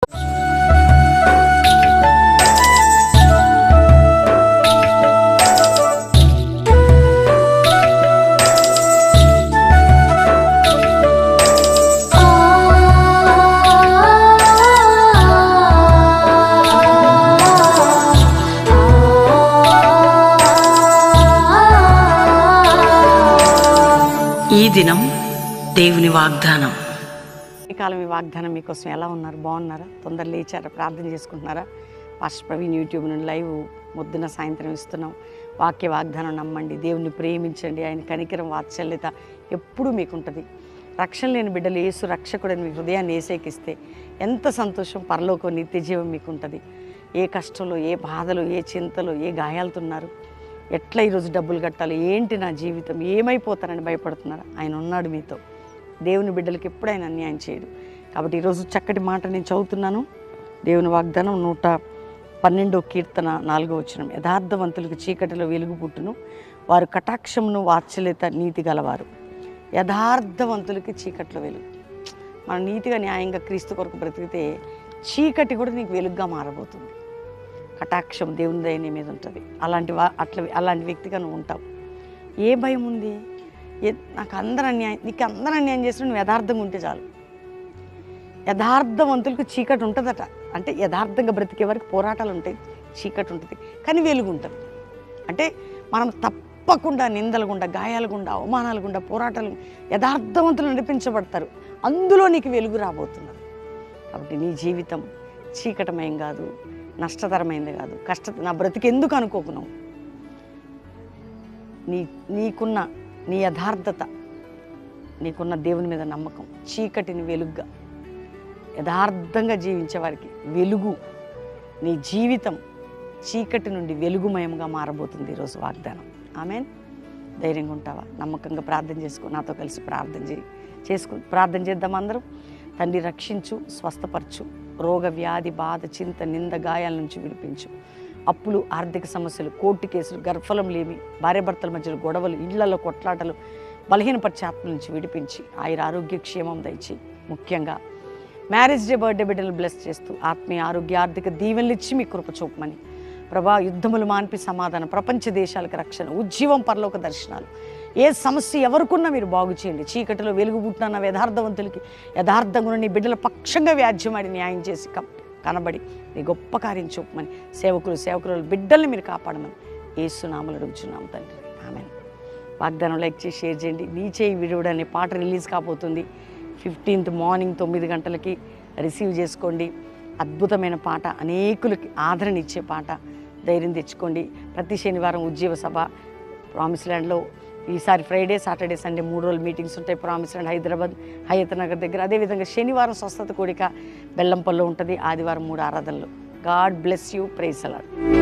ఈ దినం దేవుని వాగ్దానం. ఈ కాలం ఈ వాగ్దానం మీకోసం ఎలా ఉన్నారు? బాగున్నారా? తొందర లేచారా? ప్రార్థన చేసుకుంటున్నారా? పాస్టర్ ప్రవీణ్ యూట్యూబ్ నుండి లైవ్ మొద్దున సాయంత్రం ఇస్తున్నాం. వాక్య వాగ్దానం నమ్మండి, దేవుని ప్రేమించండి. ఆయన కనికరం వాత్సల్యత ఎప్పుడూ మీకుంటుంది. రక్షణ లేని బిడ్డలు యేసు రక్షకుడని మీ హృదయాన్ని ఏసేకిస్తే ఎంత సంతోషం, పరలోకం, నిత్య జీవం మీకుంటుంది. ఏ కష్టంలో, ఏ బాధలు, ఏ చింతలు, ఏ గాయాలుతున్నారు, ఎట్లా ఈరోజు డబ్బులు కట్టాలి, ఏంటి నా జీవితం, ఏమైపోతానని భయపడుతున్నారు. ఆయన ఉన్నాడు మీతో. దేవుని బిడ్డలకి ఎప్పుడు ఆయన అన్యాయం చేయడు. కాబట్టి ఈరోజు చక్కటి మాట నేను చదువుతున్నాను. దేవుని వాగ్దానం 112 కీర్తన 4వ వచనం. యథార్థవంతులకు చీకటిలో వెలుగు పుట్టును, వారు కటాక్షమును వాత్సల్యత నీతి గలవారు. యథార్థవంతులకి చీకట్లో వెలుగు. మనం నీతిగా న్యాయంగా క్రీస్తు కొరకు బ్రతికితే చీకటి కూడా నీకు వెలుగుగా మారబోతుంది. కటాక్షం దేవుని దయ నీ మీద ఉంటుంది. అలాంటి వ్యక్తిగా నువ్వు ఉంటావు. ఏ భయం ఉంది? నీకు అందరూ అన్యాయం చేసిన నువ్వు యథార్థంగా ఉంటే చాలు. యథార్థవంతులకు చీకటి ఉంటుందట. అంటే యథార్థంగా బ్రతికే వరకు పోరాటాలు ఉంటాయి, చీకటి ఉంటుంది, కానీ వెలుగు ఉంటుంది. అంటే మనం తప్పకుండా నిందలు గుండా, గాయాలు గుండా, అవమానాలు గుండా, పోరాటాలు, యథార్థవంతులు నడిపించబడతారు. అందులో నీకు వెలుగు రాబోతున్నది. కాబట్టి నీ జీవితం చీకటమయం కాదు, నష్టతరమైంది కాదు, నా బ్రతికెందుకు అనుకోకున్నావు. నీకున్న నీ యథార్థత, నీకున్న దేవుని మీద నమ్మకం చీకటిని వెలుగుగా, యథార్థంగా జీవించే వారికి వెలుగు. నీ జీవితం చీకటి నుండి వెలుగుమయంగా మారబోతుంది ఈరోజు వాగ్దానం. ఆమేన్. ధైర్యంగా ఉంటావా? నమ్మకంగా ప్రార్థన చేసుకో. నాతో కలిసి ప్రార్థన చేద్దాం అందరం. తండ్రి, రక్షించు, స్వస్థపరచు, రోగ వ్యాధి బాధ చింత నింద గాయాల నుంచి విడిపించు. అప్పులు, ఆర్థిక సమస్యలు, కోర్టు కేసులు, గర్భఫలం లేమి, భార్యాభర్తల మధ్యలో గొడవలు, ఇళ్లలో కొట్లాటలు, బలహీనపరిచే ఆత్మ నుంచి విడిపించి ఆయుర ఆరోగ్య క్షేమం దయచి, ముఖ్యంగా మ్యారేజ్ డే, బర్త్డే బిడ్డలు బ్లెస్ చేస్తూ ఆత్మీయ ఆరోగ్య ఆర్థిక దీవెనలు ఇచ్చి మీ కృప చూపమని ప్రభా. యుద్ధములు మాన్పి సమాధానం, ప్రపంచ దేశాలకు రక్షణ, ఉజ్జీవం, పరలోక దర్శనాలు, ఏ సమస్య ఎవరికున్నా మీరు బాగు చేయండి. చీకటిలో వెలుగు పుట్టిన యథార్థవంతులకి, యథార్థంగా నీ బిడ్డల పక్షంగా వ్యాజ్యమాడి న్యాయం చేసి కనబడి నీ గొప్ప కార్యం చూపమని, సేవకులు బిడ్డల్ని మీరు కాపాడమని యేసు నామములో అడుగుచున్నాం తండ్రి. ఆమేన్. వాగ్దానం లైక్ చేసి షేర్ చేయండి. నీ చేయి విడువడు అనే పాట రిలీజ్ కాబోతుంది. 15th మార్నింగ్ 9 గంటలకి రిసీవ్ చేసుకోండి. అద్భుతమైన పాట, అనేకులకి ఆదరణ ఇచ్చే పాట. ధైర్యం తెచ్చుకోండి. ప్రతి శనివారం ఉజ్జీవ సభ ప్రామిస్ ల్యాండ్లో. ఈసారి ఫ్రైడే, సాటర్డే, సండే 3 రోజులు మీటింగ్స్ ఉంటాయి. ప్రామిస్ ల్యాండ్, హైదరాబాద్, హయత్ నగర్ దగ్గర. అదేవిధంగా శనివారం స్వస్థత కూడిక బెల్లంపల్లిలో ఉంటుంది. ఆదివారం 3 ఆరాధనలు. God bless you. Praise the lord.